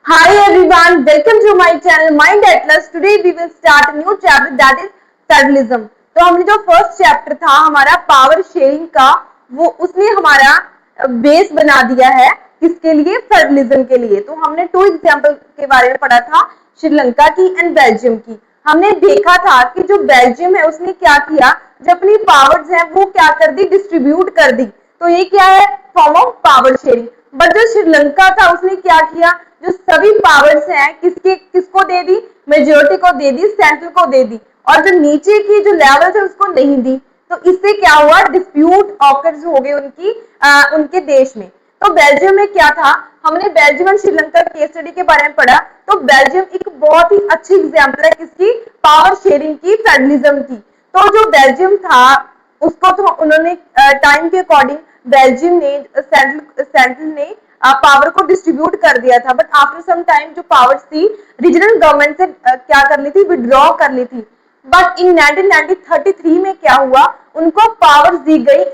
Hi everyone, welcome to my channel Mind Atlas. Today we will start a new chapter that is federalism. तो हमने जो first chapter था हमारा power sharing का, वो उसने हमारा बेस बना दिया है किसके लिए, फेडरलिज्म के लिए। तो हमने टू एग्जांपल के बारे में पढ़ा था, श्रीलंका की एंड बेल्जियम की। हमने देखा था कि जो बेल्जियम है उसने क्या किया, जो अपनी पावर्स है वो क्या कर दी, डिस्ट्रीब्यूट कर दी। तो ये क्या है, form of power sharing. But जो श्रीलंका था उसने क्या किया, जो सभी पावर्स हैं किसको दे दी, मेजोरिटी को दे दी, सेंट्रल को दे दी, और जो नीचे की जो लेवल्स है उसको नहीं दी। तो इससे क्या हुआ, डिस्प्यूट ऑकर्स हो गए उनके देश में। तो बेल्जियम में क्या था, हमने बेल्जियम और श्रीलंका केस स्टडी के बारे में पढ़ा। तो बेल्जियम एक बहुत ही अच्छी एग्जांपल है किसकी, पावर शेयरिंग की, फेडरलिज्म की। तो जो बेल्जियम था उसको तो उन्होंने टाइम के अकॉर्डिंग बेल्जियम ने सेंट्रल ने पावर को डिस्ट्रीब्यूट कर दिया था। बट आफ्टर सम टाइम जो पावर्स थी रीजनल गवर्नमेंट से क्या कर ली थी, विड्रॉ कर ली थी। बट इन 1933 में क्या हुआ, उनको पावर्स दी गई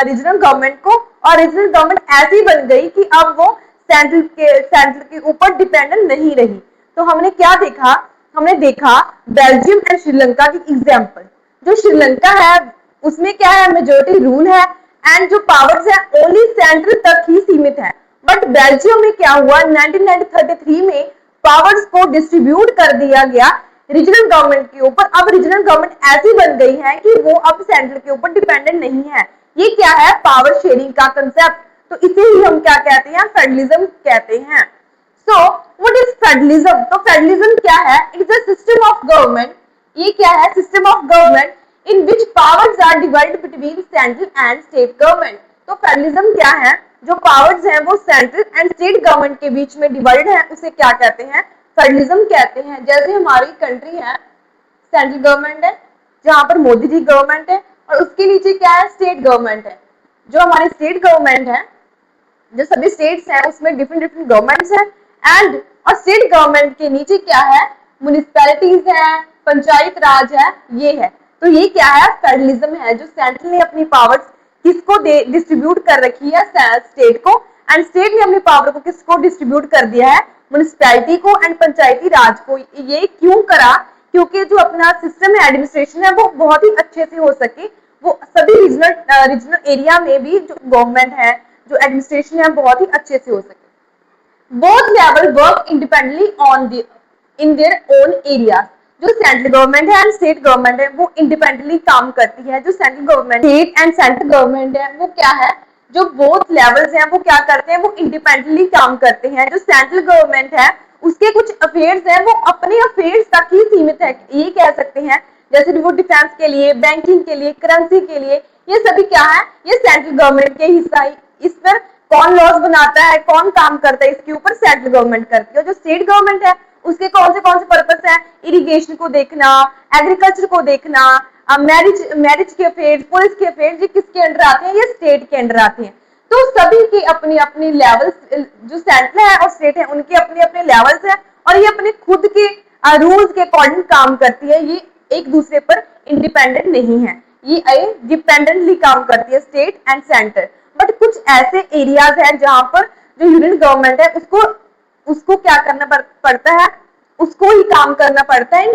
रीजनल गवर्नमेंट को, और रीजनल गवर्नमेंट ऐसी बन गई कि अब वो सेंट्रल के ऊपर डिपेंडेंट नहीं रही। तो हमने क्या देखा, हमने देखा बेल्जियम एंड श्रीलंका की एग्जाम्पल। जो श्रीलंका है उसमें क्या है, मेजोरिटी रूल है एंड जो पावर्स है ओनली सेंट्रल तक ही सीमित है। बट बेल्जियम में क्या हुआ, 1933 में पावर्स को डिस्ट्रीब्यूट कर दिया गया रीजनल गवर्नमेंट के ऊपर। अब रीजनल गवर्नमेंट ऐसी बन गई है कि वो अब सेंट्रल के ऊपर डिपेंडेंट नहीं है। ये क्या है, पावर शेयरिंग का कंसेप्ट। तो इसे ही हम क्या कहते हैं, फेडरलिज्म कहते हैं। So what is federalism? तो फेडरलिज्म क्या है, it's a system of government. ये क्या है, system of government in which powers are divided between central and state government. तो फेडरलिज्म क्या है, जो पावर्स हैं वो सेंट्रल एंड स्टेट गवर्नमेंट के बीच में डिवाइड है, उसे क्या कहते हैं, फेडरलिज्म कहते हैं। जैसे हमारी कंट्री है, सेंट्रल गवर्नमेंट है जहां पर मोदी जी गवर्नमेंट है, और उसके नीचे क्या है, स्टेट गवर्नमेंट है। जो हमारी स्टेट गवर्नमेंट है, जो सभी स्टेट्स हैं उसमें डिफरेंट डिफरेंट गवर्नमेंट्स हैं, एंड और स्टेट गवर्नमेंट के नीचे क्या है, म्युनिसिपैलिटीज है, पंचायत राज है, ये है। तो ये क्या है, फेडरलिज्म है। जो सेंट्रल ने अपनी पावर्स किसको डिस्ट्रीब्यूट कर रखी है, स्टेट को, एंड स्टेट ने अपनी पावर को किसको डिस्ट्रीब्यूट कर दिया है, म्युनिसिपैलिटी को एंड पंचायती राज को। ये क्यों करा, क्योंकि जो अपना सिस्टम है, एडमिनिस्ट्रेशन है, वो बहुत ही अच्छे से हो सके। वो सभी रीजनल एरिया में भी जो गवर्नमेंट है, जो एडमिनिस्ट्रेशन है, बहुत ही अच्छे से हो सके। Both level work independently in their own area. जो सेंट्रल गवर्नमेंट है एंड स्टेट गवर्नमेंट है वो इंडिपेंडेंटली काम करती है। जो central government, state and central government है वो क्या है, जो बोथ लेवल्स हैं वो क्या करते हैं, वो इंडिपेंडेंटली काम करते हैं। जो सेंट्रल गवर्नमेंट है उसके कुछ अफेयर्स हैं वो अपने अफेयर्स तक ही सीमित है, ये कह सकते हैं। जैसे वो डिफेंस के लिए, बैंकिंग के लिए, करेंसी के लिए, ये सभी क्या है, ये सेंट्रल गवर्नमेंट के हिस्सा ही। इस पर कौन लॉज बनाता है, कौन काम करता है, इसके ऊपर सेंट्रल गवर्नमेंट करती है। जो स्टेट गवर्नमेंट है उसके कौन से पर्पस है, इरिगेशन को देखना, एग्रीकल्चर को देखना, मैरिज के अफेयर्स, पुलिस के अफेयर्स, ये किसके अंडर आते हैं, ये स्टेट के अंडर आते हैं। तो सभी की अपनी अपनी लेवल्स, जो सेंट्रल है और स्टेट है उनके अपने अपने लेवल्स है, और ये अपने खुद के रूल्स के अकॉर्डिंग काम करती है। ये एक दूसरे पर इंडिपेंडेंट नहीं है, ये डिपेंडेंटली काम करती है, स्टेट एंड सेंटर। बट कुछ ऐसे एरियाज हैं जहां पर जो यूनियन गवर्नमेंट है उसको क्या करना पड़ता है, उसको ही काम करना पड़ता है in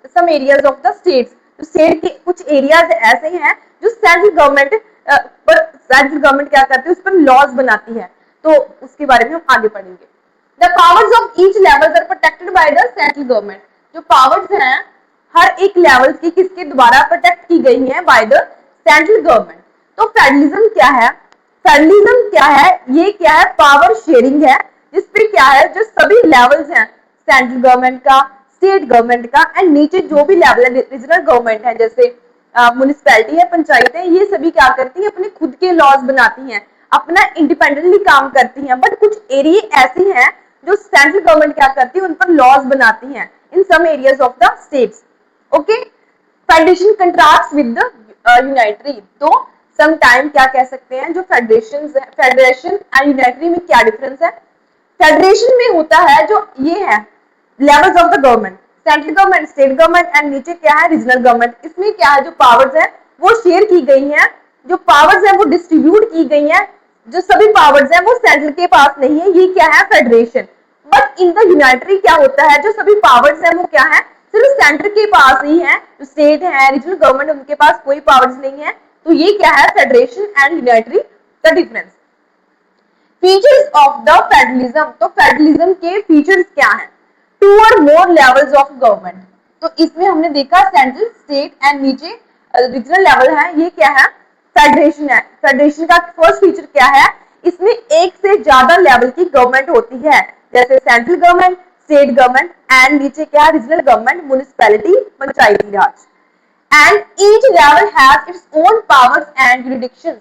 some areas of the states. तो स्टेट के कुछ एरियाज ऐसे हैं जो सेंट्रल गवर्नमेंट क्या करती है, उस पर लॉज बनाती है। तो उसके बारे में हम आगे पढ़ेंगे। The powers of each level are protected by the central government. जो पावर्स हैं हर एक लेवल की किसके द्वारा प्रोटेक्ट की गई है, बाय द सेंट्रल गवर्नमेंट। तो फेडरलिज्म क्या है, फेडरलिज्म क्या है, ये क्या है, पावर शेयरिंग है, जिसपे क्या है, जो सभी लेवल्स हैं, सेंट्रल गवर्नमेंट का, स्टेट गवर्नमेंट का, एंड नीचे जो भी लेवल है रीजनल गवर्नमेंट है, जैसे म्युनिसिपैलिटी है, पंचायत है, ये सभी क्या करती है, अपने खुद के लॉज बनाती हैं, अपना इंडिपेंडेंटली काम करती हैं। बट कुछ एरिया ऐसे हैं जो सेंट्रल गवर्नमेंट क्या करती है, उन पर लॉज बनाती हैं in some areas of the states. Okay, federation contrast with the unitary. तो सम टाइम क्या कह सकते हैं, जो फेडरेशन एंड यूनाइटरी में क्या डिफरेंस है। फेडरेशन में होता है जो ये है levels of the government, central government, state government, and नीचे क्या है, रीजनल गवर्नमेंट। इसमें क्या है, जो पावर्स है वो शेयर की गई हैं, जो पावर्स है वो डिस्ट्रीब्यूट की गई हैं, जो सभी पावर्स हैं वो सेंट्रल के पास नहीं है, ये क्या है, फेडरेशन। बट इन द यूनाइटरी क्या होता है, जो सभी पावर्स है वो क्या है, सिर्फ सेंटर के पास ही है, जो स्टेट है, रीजनल गवर्नमेंट, उनके पास कोई पावर्स नहीं है। तो ये क्या है, फेडरेशन एंड यूनाइटरी का difference. Features of the federalism, तो फेडरलिज्म के फीचर्स क्या हैं, टू और मोर लेवल्स ऑफ गवर्नमेंट। तो इसमें हमने देखा सेंट्रल, स्टेट एंड नीचे रीजनल लेवल है, ये क्या है, फेडरेशन है। फेडरेशन का फर्स्ट फीचर क्या है, इसमें एक से ज्यादा लेवल की गवर्नमेंट होती है, जैसे central government, state government and नीचे क्या है, regional government, municipality, Panchayati Raj. And each level has its own powers and jurisdictions.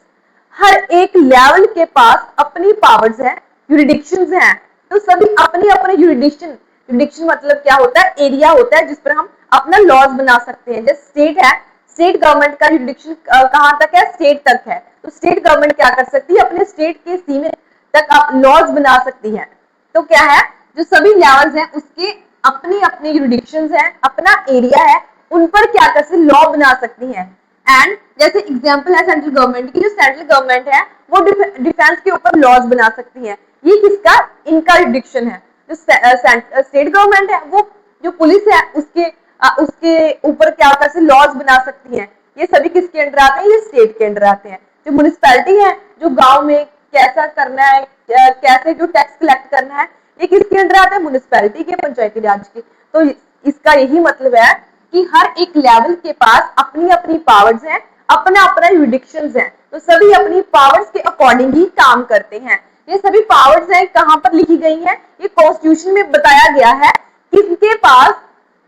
हर एक लेवल के पास अपनी पावर्स हैं, जुरिडिक्शंस हैं। तो सभी अपनी अपने जुरिडिक्शन, जुरिडिक्शन मतलब क्या होता है, एरिया होता है जिस पर हम अपना लॉज बना सकते हैं। जैसे स्टेट है, स्टेट गवर्नमेंट का जुरिडिक्शन कहां तक है, स्टेट तक है। तो स्टेट गवर्नमेंट क्या कर सकती है, अपने स्टेट के सीमित तक लॉज बना सकती है। तो क्या है, जो सभी लेवल्स हैं उसके अपनी अपनी जुरिडिक्शंस हैं, अपना एरिया है, उन पर क्या कर सकती, लॉ बना सकती हैं। एंड जैसे एग्जांपल है सेंट्रल गवर्नमेंट की, जो सेंट्रल गवर्नमेंट है वो डिफेंस के ऊपर लॉज बना सकती है। ये किसका, इनका जुरिडिक्शन है। जो स्टेट गवर्नमेंट है वो जो पुलिस है उसके ऊपर क्या कर सकती, लॉज बना सकती है। ये सभी किसके अंडर आते हैं, ये स्टेट के अंडर आते हैं। जो म्युनिसिपैलिटी है, जो गांव में कैसा करना है, कैसे जो टैक्स कलेक्ट करना है, ये किसके अंडर आता है, म्युनिसिपैलिटी के, पंचायती राज के। तो इसका यही मतलब है कि हर एक लेवल के पास अपनी अपनी पावर्स हैं, अपना अपना जुरिडिक्शंस हैं। तो सभी अपनी पावर्स के अकॉर्डिंग ही काम करते हैं। ये सभी पावर्स हैं कहां पर लिखी गई हैं, ये कॉन्स्टिट्यूशन में बताया गया है किसके पास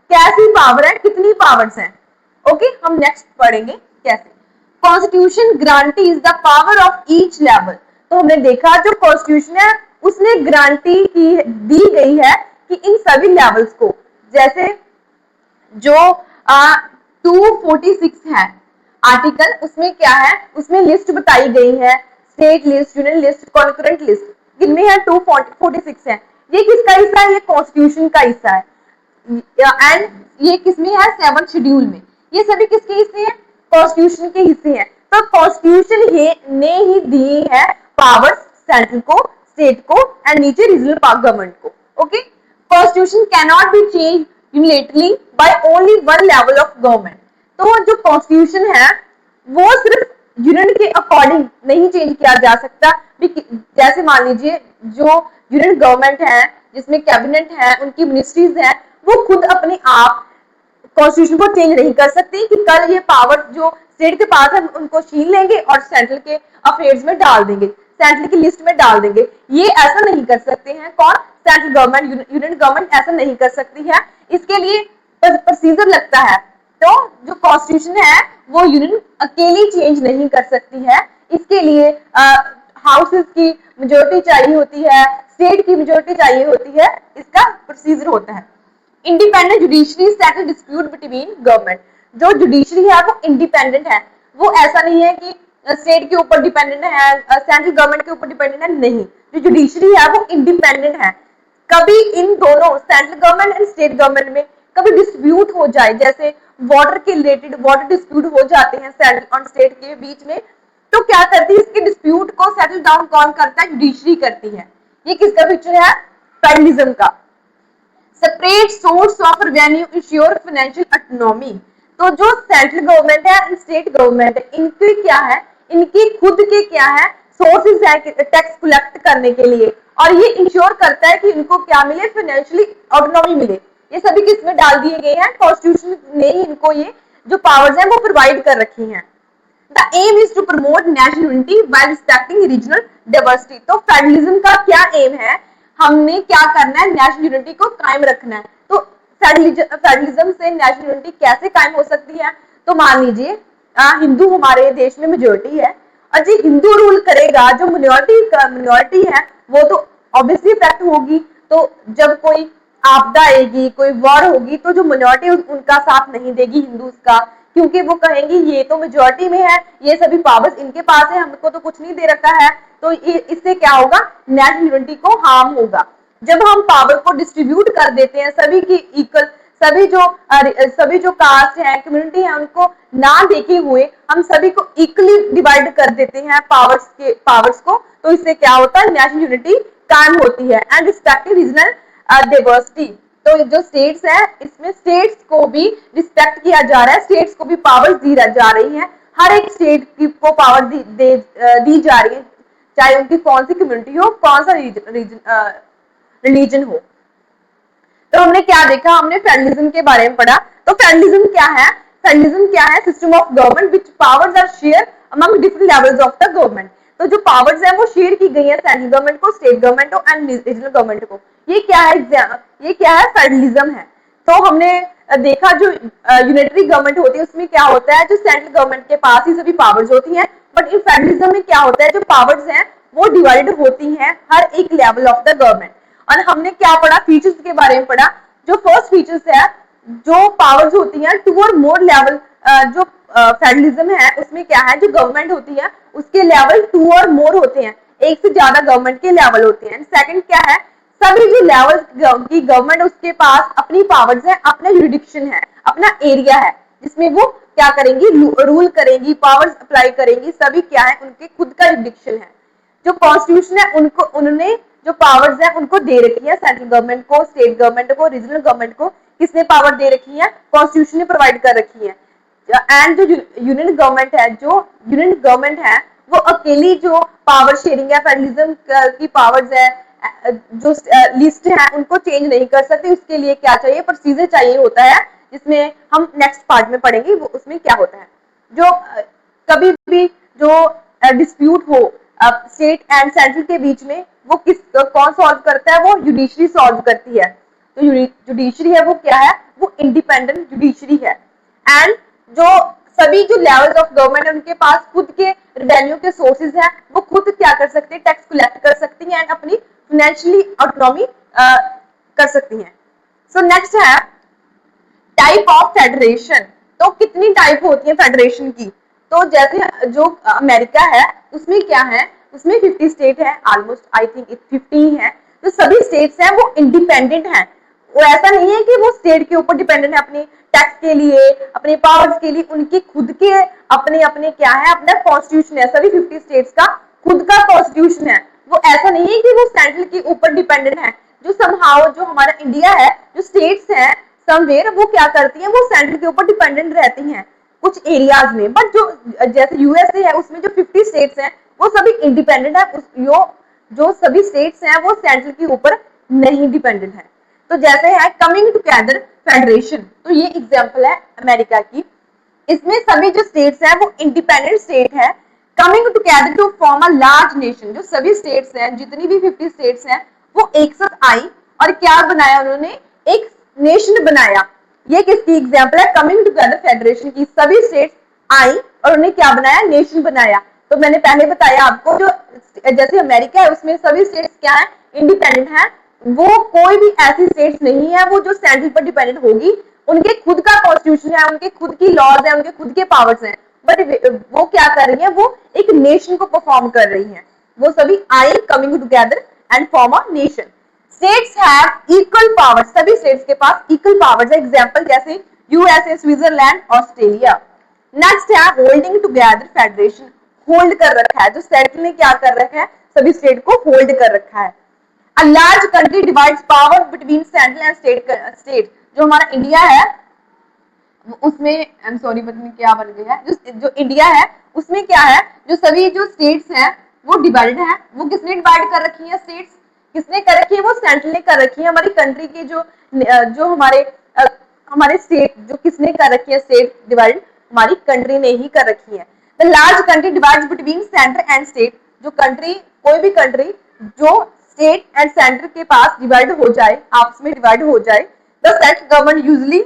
कैसी पावर है, कितनी पावर्स हैं। ओके, हम नेक्स्ट पढ़ेंगे कैसे। Constitution grants the power of each level. तो हमने देखा जो कॉन्स्टिट्यूशन है उसने गारंटी की दी गई है कि इन सभी लेवल्स को, जैसे जो 246 है आर्टिकल, उसमें क्या है, उसमें लिस्ट बताई गई है, state list, union list, concurrent list, कितने हैं, 246 है। ये किसका हिस्सा है, ये कॉन्स्टिट्यूशन का हिस्सा है। एंड ये किसमें है, 7th शेड्यूल में। ये सभी किसके हिस्से हैं, कॉन्स्टिट्यूशन के हिस्से हैं। तो कॉन्स्टिट्यूशन ने ही दी है पावर्स सेंट्रल को, स्टेट को एंड नीचे रीजनल गवर्नमेंट को। Okay, constitution can not be change unilaterally by only one level of government. तो जो कॉन्स्टिट्यूशन है वो सिर्फ यूनियन के अकॉर्डिंग नहीं चेंज किया जा सकता। जैसे मान लीजिए जो यूनियन गवर्नमेंट है, जिसमें कैबिनेट है, उनकी मिनिस्ट्रीज है, वो खुद अपने आप कॉन्स्टिट्यूशन को चेंज नहीं कर सकती कि कल ये पावर जो स्टेट के पास है उनको छीन लेंगे और सेंट्रल के अफेयर्स में डाल देंगे, सेंट्रल की लिस्ट में डाल देंगे। ये ऐसा नहीं कर सकते हैं कौन, सेंट्रल गवर्नमेंट, यूनियन गवर्नमेंट ऐसा नहीं कर सकती है। इसके लिए प्रोसीजर लगता है। तो जो कॉन्स्टिट्यूशन है वो यूनियन अकेली चेंज नहीं कर सकती है। इसके लिए हाउसेस की मेजोरिटी चाहिए होती है, स्टेट की मेजोरिटी चाहिए होती है, इसका प्रोसीजर होता है। Independent judiciary settle dispute between government. जो जुडिशरी है वो इंडिपेंडेंट है, वो ऐसा नहीं है कि स्टेट के ऊपर डिपेंडेंट है, सेंट्रल गवर्नमेंट के ऊपर डिपेंडेंट है, नहीं। जो जुडिशरी है वो इंडिपेंडेंट है। कभी इन दोनों central government and state government में कभी डिस्प्यूट हो जाए, जैसे वाटर के रिलेटेड वाटर डिस्प्यूट हो जाते हैं सेंट्रल और स्टेट के बीच में, तो क्या करती है, इसके डिस्प्यूट को सेटल डाउन कौन करता है, जुडिशरी करती है। ये किसका फीचर है, फेडरलिज्म का। Separate source of revenue ensure financial autonomy. तो जो सेंट्रल गवर्नमेंट है, स्टेट गवर्नमेंट है, इनके क्या है, इनकी खुद के क्या है, सोर्सेज है टैक्स कलेक्ट करने के लिए, और ये इंश्योर करता है कि इनको क्या मिले, फाइनेंशियली ऑटोनॉमी मिले। ये सभी किस में डाल दिए गए हैं, कॉन्स्टिट्यूशन ने ही इनको ये जो पावर्स हैं वो प्रोवाइड कर रखी हैं। The aim is to promote national unity while respecting regional diversity. तो फेडरलिज्म का क्या एम है, हमने क्या करना है, नेशनल यूनिटी को कायम रखना है। तो फेडरलिज्म से नेशनल यूनिटी कैसे कायम हो सकती है, तो मान लीजिए हिंदू हमारे देश में मेजोरिटी है, और जी हिंदू रूल करेगा, जो मिनोरिटी है वो तो ऑब्वियसली इफेक्ट होगी। तो जब कोई आपदा आएगी, कोई वॉर होगी, तो जो मिनोरिटी उनका साथ नहीं देगी हिंदूज का, क्योंकि वो कहेंगे ये तो मेजोरिटी में है, ये सभी पावर्स इनके पास है, हमको तो कुछ नहीं दे रखा है। तो इससे क्या होगा, नेशनल यूनिटी को हार्म होगा। जब हम पावर को डिस्ट्रीब्यूट कर देते हैं सभी की इक्वल, सभी जो कास्ट है, कम्युनिटी है, उनको ना देखे हुए हम सभी को इक्वली डिवाइड कर देते हैं पावर्स को, तो इससे क्या होता है, नेशनल यूनिटी कायम होती है। And respective regional diversity. तो जो स्टेट्स है इसमें स्टेट्स को भी रिस्पेक्ट किया जा रहा है, स्टेट्स को भी पावर्स दी जा रही है, हर एक स्टेट को पावर दी जा रही है, चाहे उनकी कौन सी कम्युनिटी हो, कौन सा रिलीजन हो। तो हमने क्या देखा, हमने फेडरलिज्म के बारे में पढ़ा। तो फेडरलिज्म क्या है? फेडरलिज्म क्या है? System of government which powers are share among different levels of the government. तो जो पावर्स है वो शेयर की गई है सेंट्रल गवर्नमेंट को, स्टेट गवर्नमेंट को एंड रीजनल गवर्नमेंट को। ये क्या है? ये क्या है? फेडरलिज्म है। तो हमने देखा जो यूनिटरी गवर्नमेंट होती है उसमें क्या होता है, जो सेंट्रल गवर्नमेंट के पास ही सभी पावर्स होती हैं, बट इन फेडरलिज्म में क्या होता है, जो पावर्स हैं वो डिवाइडेड होती हैं हर एक लेवल ऑफ द गवर्नमेंट। और हमने क्या पढ़ा? फीचर्स के बारे में पढ़ा। जो फर्स्ट फीचर्स है, जो पावर्स होती हैं टू और मोर लेवल, जो फेडरलिज्म है उसमें क्या है, जो गवर्नमेंट होती है उसके लेवल टू और मोर होते हैं, एक से ज्यादा गवर्नमेंट के लेवल होते हैं। सेकंड क्या है, सभी जो लेवल की गवर्नमेंट उसके पास अपनी पावर्स है, अपना जुरिडिक्शन है, अपना एरिया है जिसमें वो क्या करेंगी, रूल करेंगी, पावर्स अप्लाई करेंगी, सभी क्या है, उनके खुद का जुरिडिक्शन है। जो कॉन्स्टिट्यूशन है उनको उन्होंने जो पावर्स है उनको दे रखी है, सेंट्रल गवर्नमेंट को, स्टेट गवर्नमेंट को, रीजनल गवर्नमेंट को किसने पावर दे रखी है? कॉन्स्टिट्यूशन ने प्रोवाइड कर रखी है। एंड जो यूनियन गवर्नमेंट है, जो यूनियन गवर्नमेंट है वो अकेली जो पावर शेयरिंग है, फेडरलिज्म की पावर्स है, जो लिस्ट है उनको चेंज नहीं कर सकती। उसके लिए क्या चाहिए? प्रोसीजर चाहिए होता है, जिसमें हम नेक्स्ट पार्ट में पढ़ेंगे वो उसमें क्या होता है। जो कभी भी जो डिस्प्यूट हो स्टेट एंड सेंट्रल के बीच में, वो कौन सॉल्व करता है? वो जुडिशरी सॉल्व करती है। तो जुडिशरी है वो क्या है? वो इंडिपेंडेंट जुडिशरी है। एंड जो सभी जो लेवल्स ऑफ गवर्नमेंट है उनके पास खुद के रेवेन्यू के सोर्सेज हैं, वो खुद क्या कर सकते हैं? टैक्स कलेक्ट कर सकती हैं एंड अपनी फाइनेंशियली ऑटोनॉमी कर सकती हैं। सो नेक्स्ट है टाइप ऑफ फेडरेशन। तो कितनी टाइप होती है फेडरेशन की? तो जैसे जो अमेरिका है उसमें क्या है, उसमें 50 स्टेट है, ऑलमोस्ट आई थिंक 50 है। तो सभी स्टेट्स हैं वो इंडिपेंडेंट हैं, वो ऐसा नहीं है कि वो स्टेट के ऊपर डिपेंडेंट है अपनी टैक्स के लिए, अपने पावर्स के लिए, उनके खुद के अपने अपने क्या है, अपना कॉन्स्टिट्यूशन है। सभी 50 स्टेट्स का खुद का कॉन्स्टिट्यूशन है, वो ऐसा नहीं है कि वो सेंट्रल के ऊपर डिपेंडेंट है। जो समहाउ जो हमारा इंडिया है, जो स्टेट्स हैं समवेयर, वो क्या करती हैं, वो सेंट्रल के ऊपर डिपेंडेंट रहती हैं कुछ एरियाज में। बट जो जैसे यूएसए है उसमें जो 50 स्टेट्स हैं वो सभी इंडिपेंडेंट है, जो सभी स्टेट्स हैं वो सेंट्रल के ऊपर नहीं डिपेंडेंट है। तो जैसे है कमिंग टुगेदर फेडरेशन, तो ये एग्जांपल है अमेरिका की। इसमें सभी जो स्टेट्स हैं वो इंडिपेंडेंट स्टेट है, coming together to form a large nation. जो सभी स्टेट्स हैं, जितनी भी 50 स्टेट्स हैं, वो एक साथ आई और क्या बनाया उन्होंने? एक नेशन बनाया। ये किसकी एग्जांपल है? कमिंग टुगेदर फेडरेशन की। सभी स्टेट्स आई और उन्हें क्या बनाया? नेशन बनाया। तो मैंने पहले बताया आपको, जो जैसे अमेरिका है उसमें सभी स्टेट्स क्या है? इंडिपेंडेंट है। वो कोई भी ऐसी स्टेट्स नहीं है वो जो सेंट्रल पर डिपेंडेंट होगी, उनके खुद का कॉन्स्टिट्यूशन है, उनके खुद की लॉज है, उनके खुद के पावर्स हैं, बट वो क्या कर रही है? वो एक नेशन को परफॉर्म कर रही है। वो सभी I coming together and form a nation. States have equal powers, सभी स्टेट्स के पास इक्वल पावर्स है। एग्जांपल जैसे यूएसए, स्विट्जरलैंड, ऑस्ट्रेलिया। नेक्स्ट है होल्डिंग टुगेदर फेडरेशन, होल्ड कर रखा है, जो सेंट्रल ने क्या कर रखा है? सभी स्टेट को होल्ड कर रखा है। A large country divides power between central and state। जो हमारा इंडिया है उसमें आई एम सॉरी पता नहीं क्या बन गया है, जो इंडिया है उसमें क्या है, जो सभी जो स्टेट्स हैं वो डिवाइडेड है। वो किसने डिवाइड कर रखी है? स्टेट्स किसने कर रखी है? वो सेंट्रल ने कर रखी है। हमारी कंट्री के जो हमारे स्टेट जो किसने कर रखी है स्टेट डिवाइड? हमारी कंट्री ने ही कर रखी है। The large country divides between centre and state. जो कंट्री, कोई भी कंट्री जो स्टेट एंड सेंटर के पास डिवाइड हो जाए, आपस में डिवाइड हो जाए, the central government usually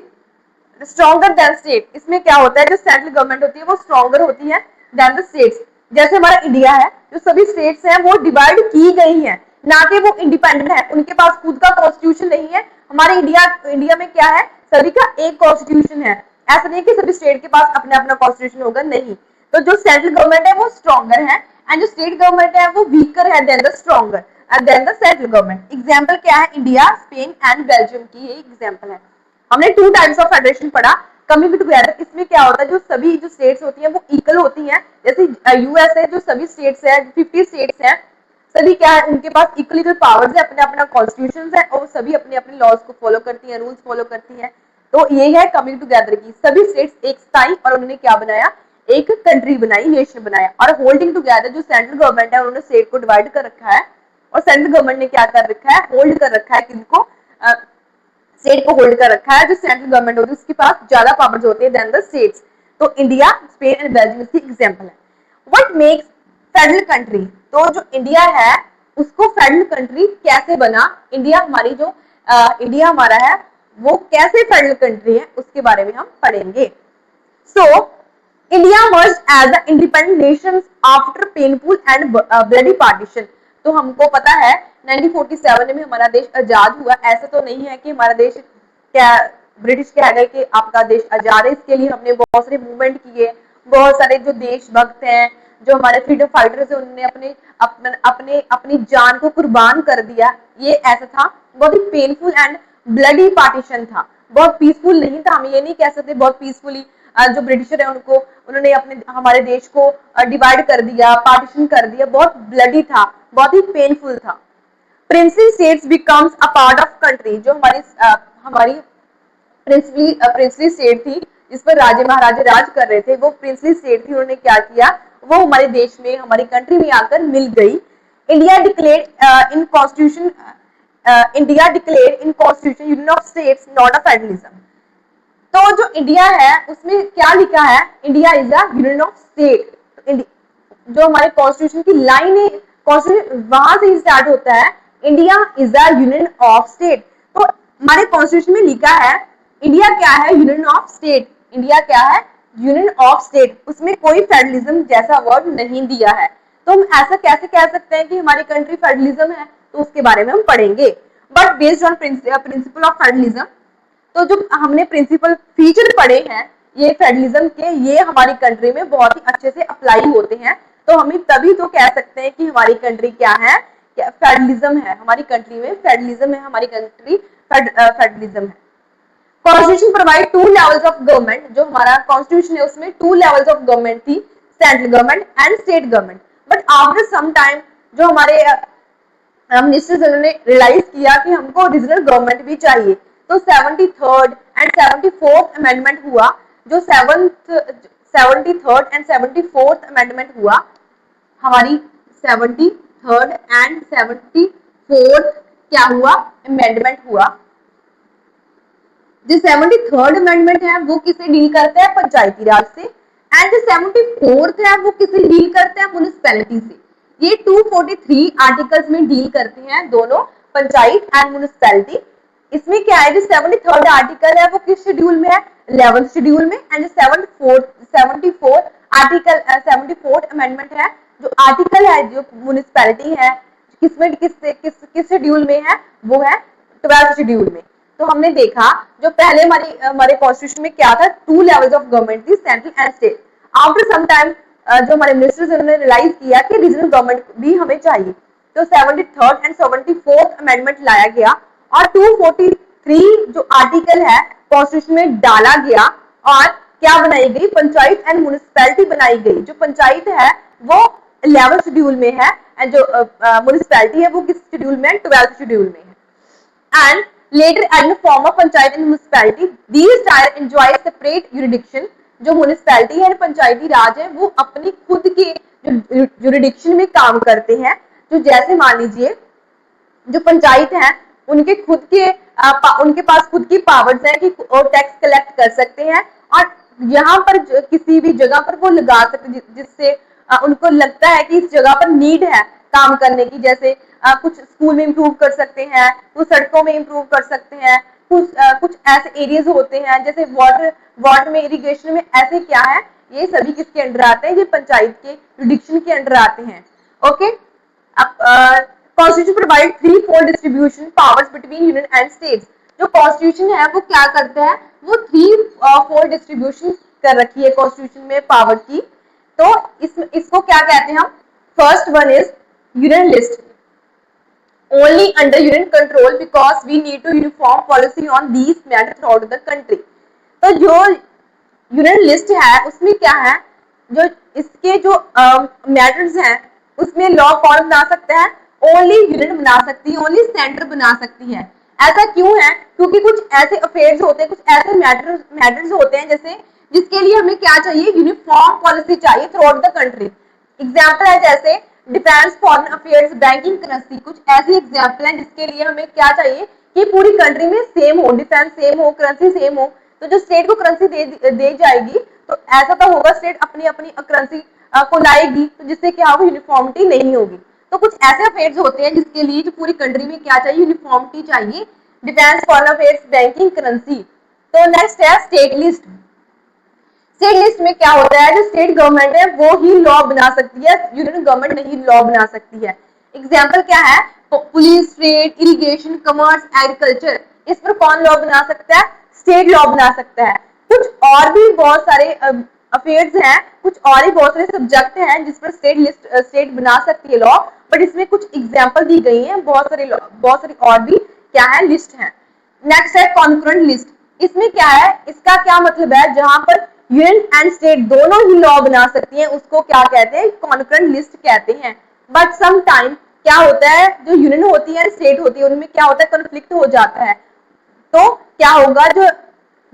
stronger than state. इसमें क्या होता है? जो सेंट्रल गवर्नमेंट होती है वो स्ट्रॉन्गर होती है देन द स्टेट्स। जैसे हमारा इंडिया है, जो सभी स्टेट्स हैं वो डिवाइड की गई हैं, ना कि वो इंडिपेंडेंट है, उनके पास खुद का कॉन्स्टिट्यूशन नहीं है। हमारे इंडिया में क्या है? सभी का एक कॉन्स्टिट्यूशन है। ऐसा नहीं है कि सभी स्टेट के पास अपना अपना कॉन्स्टिट्यूशन होगा, नहीं। तो जो सेंट्रल गवर्नमेंट है वो स्ट्रॉन्गर है एंड जो स्टेट गवर्नमेंट है वो वीकर है then the stronger then the central government. Example क्या है? इंडिया, स्पेन एंड बेल्जियम की ये एग्जाम्पल है। हमने 2 टाइप्स ऑफ फेडरेशन पढ़ा। कमिंग टुगेदर, इसमें क्या होता है? जो सभी जो स्टेट्स होती हैं वो इक्वल होती हैं। जैसे यूएसए, जो सभी स्टेट्स है 50 स्टेट्स हैं, सभी क्या है, उनके पास इक्वल पावर्स है, अपने अपना कॉन्स्टिट्यूशन है और सभी अपने अपने लॉज को फॉलो करती है, रूल्स फॉलो करती है। तो ये है कमिंग टुगेदर की, सभी स्टेट्स एक स्थाई और उन्होंने क्या बनाया, एक कंट्री बनाई, नेशन बनाया। और होल्डिंग टुगेदर जो सेंट्रल गवर्नमेंट है उन्होंने स्टेट को डिवाइड कर रखा है और सेंट्रल गवर्नमेंट ने क्या कर रखा है, होल्ड कर रखा है किनको, स्टेट को होल्ड कर रखा है। जो सेंट्रल गवर्नमेंट होती है उसके पास ज्यादा पावर्स होते हैं देन द स्टेट्स। तो इंडिया, स्पेन एंड बेल्जियम इसकी एग्जांपल है। व्हाट मेक्स फेडरल कंट्री, तो जो इंडिया है उसको फेडरल कंट्री कैसे बना, इंडिया हमारी जो इंडिया हमारा है वो कैसे फेडरल कंट्री है उसके बारे में हम पढ़ेंगे। So India merge as a independent nation after painful and bloody partition. तो हमको पता है 1947 में हमारा देश आजाद हुआ। ऐसा तो नहीं है कि हमारा देश क्या ब्रिटिश कह गए कि आपका देश आजाद है, इसके लिए हमने बहुत सारे मूवमेंट किए, बहुत सारे जो देशभक्त हैं, जो हमारे फ्रीडम फाइटर्स हैं, उन्होंने अपनी जान को कुर्बान कर दिया। ये ऐसा था, बहुत ही पेनफुल एंड ब्लडी पार्टीशन था, बहुत पीसफुल नहीं था। हम ये नहीं कह सकते बहुत पीसफुली जो ब्रिटिशर है उनको उन्होंने अपने हमारे देश को डिवाइड कर दिया, पार्टीशन कर दिया, बहुत ब्लडी था, बहुत ही पेनफुल था। Princely states becomes a part of country, जो हमारी प्रिंसली स्टेट थी जिस पर राजे महाराजे राज कर रहे थे, वो प्रिंसली स्टेट थी, उन्होंने क्या किया, वो हमारे देश में, हमारी कंट्री में आकर मिल गई। India declared in constitution, India declared in constitution union of states not a federalism. तो जो इंडिया है उसमें क्या लिखा है, India is a union of state. जो हमारे कॉन्स्टिट्यूशन की लाइन है, कॉन्स्टिट्यूशन वहां से स्टार्ट होता है, India is a union of state. तो हमारे कॉन्स्टिट्यूशन में लिखा है इंडिया क्या है, यूनियन ऑफ स्टेट। इंडिया क्या है, यूनियन ऑफ स्टेट, उसमें कोई फेडरलिज्म जैसा वर्ड नहीं दिया है। तो हम ऐसा कैसे कह सकते हैं कि हमारी कंट्री फेडरलिज्म है, तो उसके बारे में हम पढ़ेंगे। But based on principle of federalism, तो जो हमने प्रिंसिपल फीचर पढ़े हैं ये फेडरलिज्म के, ये हमारी कंट्री में बहुत ही अच्छे से अप्लाई होते हैं। तो हम तभी तो कह सकते हैं कि हमारी कंट्री क्या है, फेडरलिज्म है, हमारी कंट्री में फेडरलिज्म है, हमारी कंट्री फेडरलिज्म है। Constitution provide two levels of government, जो हमारा कॉन्स्टिट्यूशन है उसमें टू लेवल्स ऑफ गवर्नमेंट थी, central government and state government. But after some time जो हमारे मिनिस्टर्स उन्होंने रियलाइज किया कि हमको रीजनल गवर्नमेंट भी चाहिए, तो 73rd एंड 74th अमेंडमेंट हुआ। जो 73rd एंड 74th अमेंडमेंट हुआ, हमारी 73rd एंड 74th क्या हुआ, अमेंडमेंट हुआ। जो 73rd अमेंडमेंट है वो किसे डील करता है, पंचायती राज से, एंड जो 74th है वो किसे डील करता है, म्युनिसिपैलिटी से। ये 243 आर्टिकल्स में डील करते हैं दोनों, पंचायत एंड म्युनिसिपैलिटी। इसमें क्या है, जो 73rd आर्टिकल है वो किस शेड्यूल में है, 11th शेड्यूल में, एंड जो 74th आर्टिकल 74th अमेंडमेंट है, जो आर्टिकल है, जो म्युनिसिपैलिटी है, किस शेड्यूल में है, वो है 12th शेड्यूल में। तो हमने देखा जो पहले हमारे कॉन्स्टिट्यूशन में क्या था, टू लेवल्स ऑफ गवर्नमेंट थी, central and state. After some time जो हमारे मिनिस्टर्स उन्होंने रियलाइज किया कि रीजनल गवर्नमेंट भी हमें चाहिए, तो 73rd एंड 74th अमेंडमेंट लाया गया और 243 जो आर्टिकल है कॉन्स्टिट्यूशन में डाला गया और क्या बनाई गई, पंचायत एंड म्युनिसिपैलिटी बनाई गई। जो पंचायत है वो 11th शेड्यूल में है एंड जो म्युनिसिपैलिटी है वो किस शेड्यूल में है, 12th शेड्यूल में है। And later in the form of panchayat and municipality, these tier enjoy separate jurisdiction। जो म्युनिसिपैलिटी है, पंचायती राज है, वो अपनी खुद के जुरिडिक्शन में काम करते हैं। जो जैसे मान लीजिए जो पंचायत है उनके उनके पास खुद की पावर्स है कि वो टैक्स कलेक्ट कर सकते हैं और यहाँ पर किसी भी जगह पर वो लगा सकते, जिससे उनको लगता है कि इस जगह पर नीड है काम करने की। जैसे कुछ स्कूल में इम्प्रूव कर सकते हैं, कुछ सड़कों में इम्प्रूव कर सकते हैं, कुछ ऐसे एरियाज होते हैं जैसे वाटर में, इरिगेशन में, ऐसे क्या है, ये सभी किसके अंडर आते हैं, ये पंचायत के जुरिडिक्शन के अंडर आते हैं। ओके, अब constitution provide 3-4 distribution powers between union and states. जो कॉन्स्टिट्यूशन है वो क्या करता है, वो 3-4 डिस्ट्रीब्यूशन कर रखी है कॉन्स्टिट्यूशन में पावर की। तो इसको क्या कहते हैं हम, first one is union list, only under union control because we need to uniform policy on these matters throughout the country। तो जो यूनियन लिस्ट है उसमें क्या है, जो इसके जो मैटर्स हैं उसमें लॉ कौन बना सकता है, ओनली यूनियन बना सकती है, ओनली सेंटर बना सकती है। ऐसा क्यों है? क्योंकि कुछ ऐसे अफेयर्स होते हैं, कुछ ऐसे मैटर्स होते हैं जैसे जिसके लिए हमें क्या चाहिए, यूनिफॉर्म पॉलिसी चाहिए through out the country. Example है जैसे defence, foreign affairs, banking, currency, कुछ ऐसी एग्जाम्पल है जिसके लिए हमें क्या चाहिए कि पूरी कंट्री में सेम हो, डिफेंस सेम हो, करेंसी सेम हो। तो जो स्टेट को करेंसी दे जाएगी तो ऐसा तो होगा स्टेट अपनी अपनी करेंसी को लाएगी, तो जिससे क्या होगा, यूनिफॉर्मिटी नहीं होगी। तो कुछ ऐसे अफेयर्स होते हैं जिसके लिए जो पूरी कंट्री में क्या चाहिए, यूनिफॉर्मिटी चाहिए, defence, foreign affairs, banking, currency. तो नेक्स्ट है स्टेट लिस्ट। स्टेट लिस्ट में क्या होता है, जो स्टेट गवर्नमेंट है वो ही लॉ बना सकती है, यूनियन गवर्नमेंट नहीं लॉ बना सकती है। एग्जाम्पल क्या है, police, trade, irrigation, commerce, agriculture, इस पर कौन लॉ बना सकता है, स्टेट लॉ बना सकता है। कुछ और भी बहुत सारे अफेयर्स हैं, कुछ और ही बहुत सारे सब्जेक्ट हैं जिस पर स्टेट बना सकती है लॉ, बट इसमें कुछ एग्जाम्पल दी गई है, बहुत सारी और भी क्या है, लिस्ट है। नेक्स्ट है कॉन्करेंट लिस्ट। इसमें क्या है, इसका क्या मतलब है, जहां पर यूनियन एंड स्टेट दोनों ही लॉ बना सकती हैं उसको क्या कहते हैं, कॉन्करेंट लिस्ट कहते हैं। बट सम टाइम क्या होता है, जो यूनियन होती है, स्टेट होती है, उनमें क्या होता है, कॉन्फ्लिक्ट हो जाता है। तो क्या होगा, जो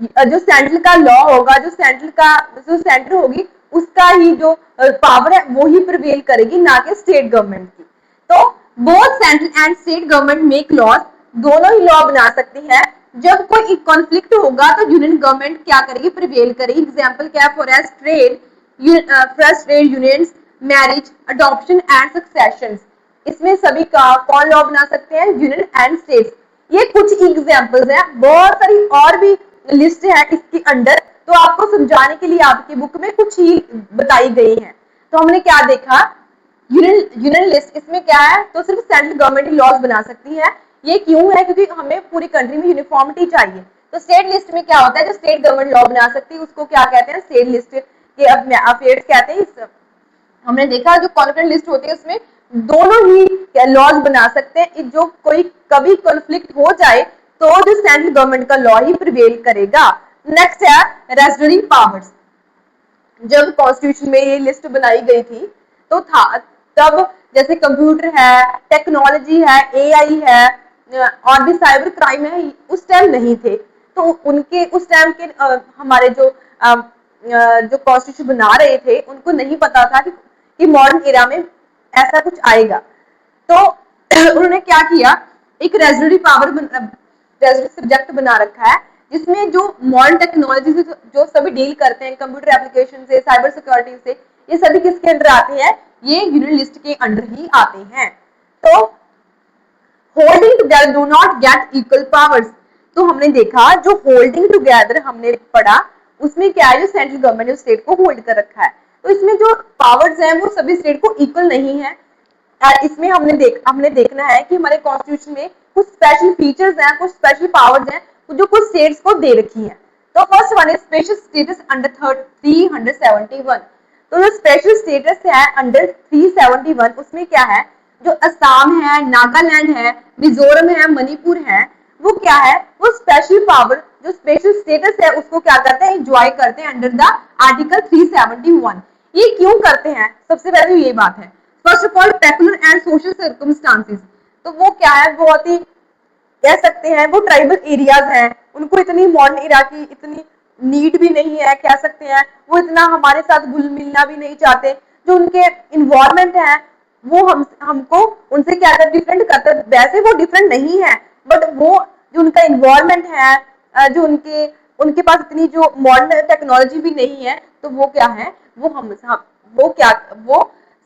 जो सेंट्रल का लॉ होगा, जो सेंटर होगी उसका ही जो पावर है वो ही प्रिवेल करेगी, ना कि स्टेट गवर्नमेंट की। तो both central and state government make laws, दोनों ही लॉ बना सकती है। जब कोई कॉन्फ्लिक्ट होगा तो यूनियन गवर्नमेंट क्या करेगी, प्रिवेल करेगी। एग्जाम्पल क्या है, for as trade, first trade unions, marriage, adoption and succession, इसमें सभी का कौन लॉ बना सकते हैं, यूनियन एंड स्टेट। ये कुछ एग्जाम्पल्स हैं, बहुत सारी और भी लिस्ट है इसके अंडर, तो आपको समझाने के लिए आपकी बुक में कुछ ही बताई गई है। तो हमने क्या देखा, यूनियन लिस्ट, इसमें क्या है, तो सिर्फ सेंट्रल गवर्नमेंट ही लॉज बना सकती है। ये क्यों है, क्योंकि हमें पूरी कंट्री में यूनिफॉर्मिटी चाहिए। तो स्टेट लिस्ट में क्या होता है, जो स्टेट गवर्नमेंट लॉ बना सकती है उसको क्या कहते हैं, स्टेट लिस्ट के अफेयर्स कहते हैं। हमने देखा जो कॉन्करेंट लिस्ट होती है उसमें दोनों ही लॉज बना सकते हैं, जो कोई कभी कॉन्फ्लिक्ट हो जाए तो जो सेंट्रल गवर्नमेंट का लॉ ही प्रिवेल करेगा। नेक्स्ट है रेस्टोरिंग पावर्स। जब कॉन्स्टिट्यूशन में ये लिस्ट बनाई गई थी तो था तब जैसे कंप्यूटर है, टेक्नोलॉजी है, एआई है और भी साइबर क्राइम है, उस टाइम नहीं थे। तो उनके उस टाइम के हमारे जो कॉन्स्टिट्यूशन बना रहे थे उनको नहीं पता था कि मॉडर्न एरा में ऐसा कुछ आएगा। तो उन्होंने क्या किया, एक रेजोल्यूटरी पावर सब्जेक्ट बना रखा है जिसमें जो मॉडर्न टेक्नोलॉजी से जो सभी डील करते हैं, कंप्यूटर एप्लीकेशन से, साइबर सिक्योरिटी से, ये सभी किसके अंडर आते हैं, ये यूनियन लिस्ट के अंडर ही आते हैं। तो holding together do not get equal powers. तो हमने देखा जो होल्डिंग टुगेदर हमने पढ़ा उसमें क्या है, जो सेंट्रल गवर्नमेंट ने स्टेट को होल्ड कर रखा है, तो इसमें जो पावर्स हैं वो सभी स्टेट को इक्वल नहीं है। इसमें हमने देखना है कि हमारे कॉन्स्टिट्यूशन में कुछ स्पेशल फीचर्स हैं, कुछ स्पेशल पावर्स हैं जो कुछ स्टेट्स को दे रखी है। तो first one is special status under 371। तो जो स्पेशल स्टेटस है अंडर 371 उसमें क्या है, जो असम है, नागालैंड है, मिजोरम है, मणिपुर है, वो क्या है, वो स्पेशल पावर, जो स्पेशल स्टेटस है उसको क्या करते हैं, एंजॉय करते हैं अंडर द आर्टिकल 371। ये क्यों करते हैं, सबसे पहले तो ये बात है। First of all peculiar and social circumstances, तो वो क्या है, बहुत ही कह सकते हैं वो ट्राइबल एरियाज हैं, उनको इतनी मॉडर्न एरा की इतनी नीड भी नहीं है, कह सकते हैं वो इतना हमारे साथ घुल मिलना भी नहीं चाहते। जो उनके इन्वायरमेंट है वो हमको उनसे क्या कर डिफरेंट करता है, वैसे वो डिफरेंट नहीं है बट वो जो उनका इन्वायरमेंट है, जो उनके पास इतनी जो मॉडर्न टेक्नोलॉजी भी नहीं है, तो वो क्या है, वो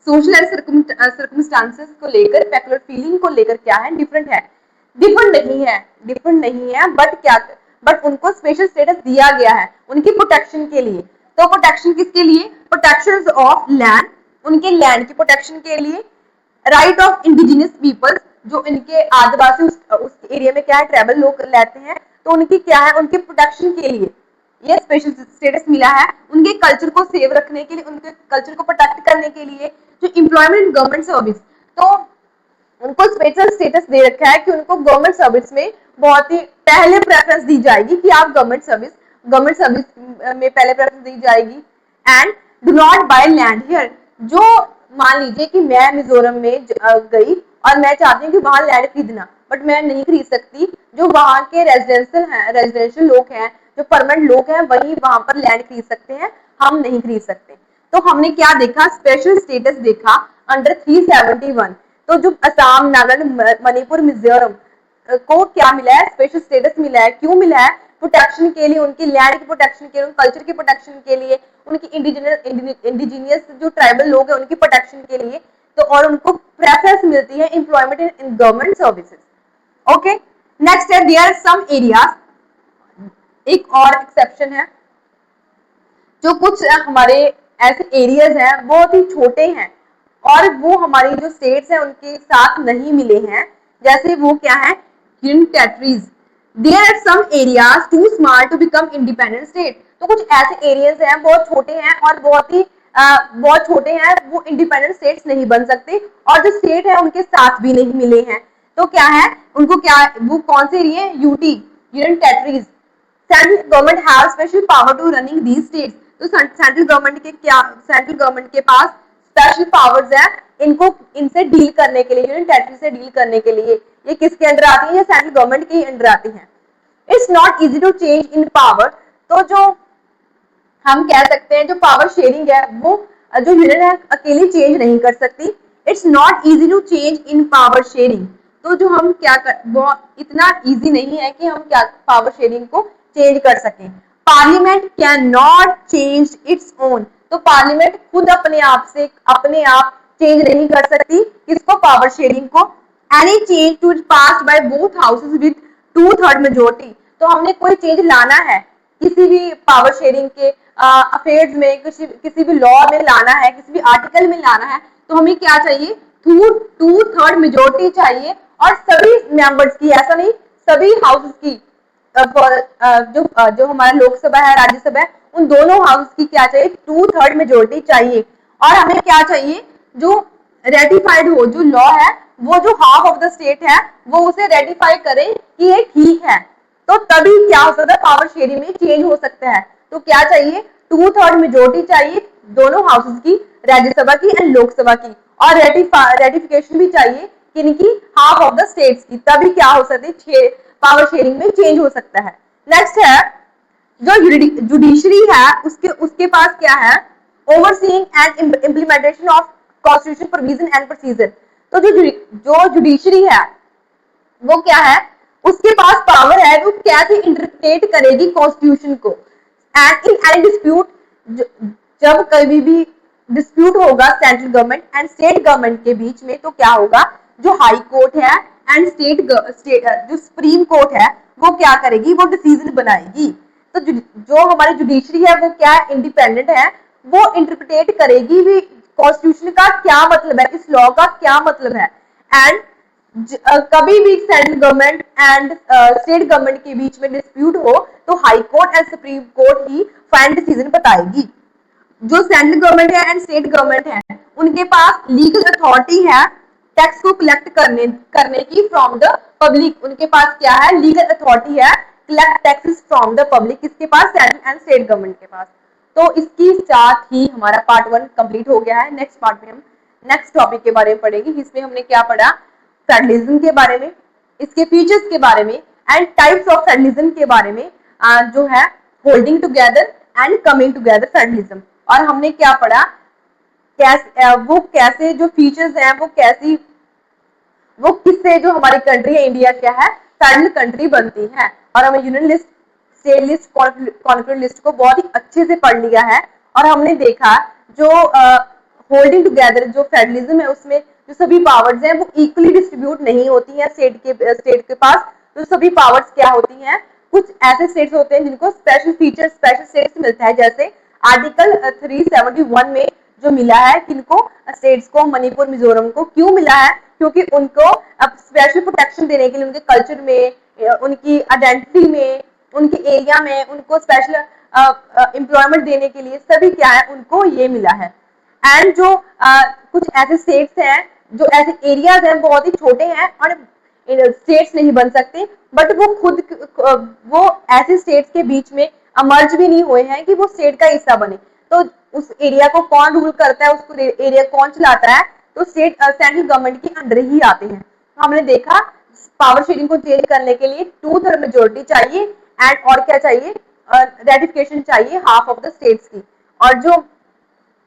सोशल एंड सर्कमस्टांसेस को लेकर, पेकुलर फीलिंग को लेकर क्या है, डिफरेंट नहीं है बट उनको स्पेशल स्टेटस दिया गया है उनकी प्रोटेक्शन के लिए। तो प्रोटेक्शन किसके लिए, प्रोटेक्शन ऑफ लैंड, उनके लैंड की प्रोटेक्शन के लिए, राइट ऑफ इंडिजिनियस पीपल्स, जो इनके आदिवासी उस एरिया में क्या है ट्राइबल लोग रहते हैं, तो उनकी क्या है, उनके प्रोटेक्शन के लिए ये स्पेशल स्टेटस मिला है, उनके कल्चर को सेव रखने के लिए, उनके कल्चर को प्रोटेक्ट करने के लिए। जो एम्प्लॉयमेंट गवर्नमेंट सर्विस, तो उनको स्पेशल स्टेटस दे रखा है कि उनको गवर्नमेंट सर्विस में बहुत ही पहले प्रेफरेंस दी जाएगी कि आप गवर्नमेंट सर्विस में पहले प्रेफरेंस दी जाएगी। And do not by land here, जो मान लीजिए कि मैं मिजोरम में गई और मैं चाहती हूँ कि वहां लैंड खरीदना, बट मैं नहीं खरीद सकती। जो वहां के रेजिडेंशियल लोग हैं, जो परमानेंट लोग हैं, वही वहां पर लैंड खरीद सकते हैं, हम नहीं खरीद सकते। तो हमने क्या देखा, स्पेशल स्टेटस देखा अंडर 371। तो जो असम, नागालैंड, मणिपुर, मिजोरम को क्या मिला है, स्पेशल स्टेटस मिला है। क्यों मिला है, प्रोटेक्शन के लिए, उनकी लैंड की प्रोटेक्शन के लिए, कल्चर की प्रोटेक्शन के लिए, उनकी इंडिजिनियस जो ट्राइबल लोग हैं उनकी प्रोटेक्शन के लिए। तो और उनको प्रेफरेंस मिलती है employment in government services. Okay, next है देयर आर सम एरियाज, एक और एक्सेप्शन है, जो कुछ हमारे ऐसे एरियाज हैं बहुत ही छोटे हैं और वो हमारी जो स्टेट्स हैं उनके साथ नहीं मिले हैं। जैसे वो क्या है, union territories. There are some areas too small to become independent state. तो कुछ ऐसे एरियाज हैं बहुत छोटे हैं और बहुत छोटे हैं, वो इंडिपेंडेंट स्टेट्स नहीं बन सकते और जो स्टेट है उनके साथ भी नहीं मिले हैं। तो क्या है, उनको क्या, वो कौन से area, UT, union territories. Central government have special power to running these states. तो सेंट्रल गवर्नमेंट के पास स्पेशल पावर्स है इनको, इनसे डील करने के लिए, यूनियन टेरिटरी से डील करने के लिए। ये किसके अंडर आती है, ये सेंट्रल गवर्नमेंट के ही अंडर आती है। It's not easy to change in power. तो जो हम कह सकते हैं जो पावर शेयरिंग है वो जो यूनियन है अकेली चेंज नहीं कर सकती। It's not easy to change in power sharing. तो जो हम क्या कर, वो इतना इजी नहीं है कि हम क्या पावर शेयरिंग को चेंज कर सकें। Parliament can not change its own. तो पार्लियामेंट खुद अपने आप चेंज नहीं कर सकती किसको, पावर शेयरिंग को। Any change to pass by both houses with 2/3 majority. तो हमने कोई चेंज लाना है किसी भी पावर शेयरिंग के अफेयर्स में, किसी भी लॉ में लाना है, किसी भी आर्टिकल में लाना है, तो हमें क्या चाहिए, 2/3 मेजोरिटी चाहिए। और सभी मेंबर्स की, ऐसा नहीं, सभी हाउसेस की, जो हमारा लोकसभा है, राज्यसभा है, उन दोनों हाउस की क्या चाहिए, 2/3 मेजोरिटी चाहिए। और हमें क्या चाहिए, जो रेटिफाइड हो, जो लॉ है वो जो हाफ ऑफ द स्टेट है वो उसे रेटिफाई करे कि ये ठीक है। तो तभी क्या हो सकता है, पावर शेयरिंग में चेंज हो सकता है। तो क्या चाहिए, 2/3 मेजोरिटी चाहिए दोनों हाउसेस की, राज्यसभा की एंड लोकसभा की। और रेटिफिकेशन भी चाहिए किनकी, हाफ ऑफ द स्टेट्स की। तभी क्या हो सकती है, पावर शेयरिंग में चेंज हो सकता है। नेक्स्ट है, जो जुडिशरी है उसके पास क्या है, overseeing and implementation of constitution provision and procedure. तो जो जुडिशरी है वो क्या है, उसके पास पावर है, वो कैसे इंटरप्रेट करेगी कॉन्स्टिट्यूशन को। एंड इन एनी डिस्प्यूट, जब कभी भी डिस्प्यूट होगा central government and state government के बीच में, तो क्या होगा, जो हाई कोर्ट है एंड जो सुप्रीम कोर्ट है वो क्या करेगी, वो डिसीजन बनाएगी। तो जो हमारी जुडिशरी है वो क्या इंडिपेंडेंट है, वो इंटरप्रेट करेगी भी कॉन्स्टिट्यूशन का क्या मतलब है, इस लॉ का क्या मतलब है। एंड कभी भी central government and state government के बीच में डिस्प्यूट हो तो high court and supreme court he final decision बताएगी। जो सेंट्रल गवर्नमेंट है एंड स्टेट गवर्नमेंट है उनके पास लीगल अथॉरिटी है टैक्स को कलेक्ट करने की फ्रॉम द पब्लिक। उनके पास क्या है, लीगल अथॉरिटी है collect taxes from the public. किसके पास, सेंट्रल एंड स्टेट गवर्नमेंट के पास। तो इसकी साथ ही हमारा पार्ट 1 कंप्लीट हो गया है। नेक्स्ट पार्ट में हम नेक्स्ट टॉपिक के बारे में पढ़ेंगे। इसमें हमने क्या पढ़ा, फेडरलिज्म के बारे में, इसके फीचर्स के बारे में एंड टाइप्स ऑफ फेडरलिज्म के बारे में, जो है holding together and coming together federalism. और हमने क्या पढ़ा, कैसे जो फीचर्स हैं वो किससे जो हमारी कंट्री है इंडिया क्या है, फेडरल कंट्री बनती है। और हमें union list, state list, concurrent list को बहुत ही अच्छे से पढ़ लिया है। और हमने देखा जो होल्डिंग टुगेदर जो फेडरलिज्म है उसमें जो सभी पावर्स हैं वो इक्वली डिस्ट्रीब्यूट नहीं होती हैं स्टेट के पास। तो सभी पावर्स क्या होती हैं, कुछ ऐसे स्टेट्स होते हैं जिनको स्पेशल फीचर, स्पेशल स्टेट्स मिलता है। जैसे आर्टिकल 371 में जो मिला है किनको, स्टेट्स को, मणिपुर, मिजोरम को। क्यों मिला है, क्योंकि उनको अब स्पेशल प्रोटेक्शन देने के लिए उनके कल्चर में, उनकी आइडेंटिटी में, उनके एरिया में उनको स्पेशल एम्प्लॉयमेंट देने के लिए सभी क्या है, उनको ये मिला है। एंड जो कुछ ऐसे स्टेट्स हैं, जो ऐसे एरियाज हैं बहुत ही छोटे हैं और स्टेट्स नहीं बन सकते, बट वो ऐसे स्टेट्स के बीच में अमर्ज भी नहीं हुए हैं कि वो स्टेट का हिस्सा बने। तो उस एरिया को कौन रूल करता है, उसको एरिया कौन चलाता है, तो स्टेट सेंट्रल गवर्नमेंट के अंडर ही आते हैं। तो हमने देखा पावर शेयरिंग को चेंज करने के लिए 2/3 मेजोरिटी चाहिए एंड और क्या चाहिए, रेटिफिकेशन चाहिए हाफ ऑफ द स्टेट्स की। और जो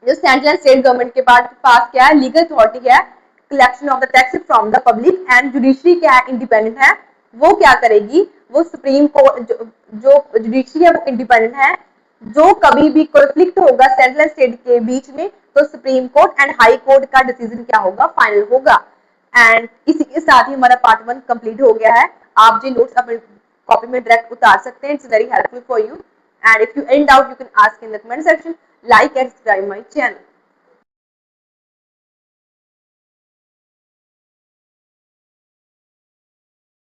सेंट्रल एंड स्टेट गवर्नमेंट के पास क्या है, लीगल अथॉरिटी है collection of the tax from the public, and judiciary क्या है, इंडिपेंडेंट है। वो क्या करेगी, वो सुप्रीम कोर्ट, जो जुडिशरी है वो इंडिपेंडेंट है। जो कभी भी कॉन्फ्लिक्ट होगा सेंट्रल स्टेट के बीच में, तो supreme court and high court का डिसीजन क्या होगा, फाइनल होगा। एंड इसी के साथ ही हमारा पार्ट 1 कंप्लीट हो गया है। आप जो नोट्स अपने कॉपी में डायरेक्ट उतार सकते हैं, it's very helpful for you. And if you any doubt you can ask in the comment section. Like and subscribe my channel.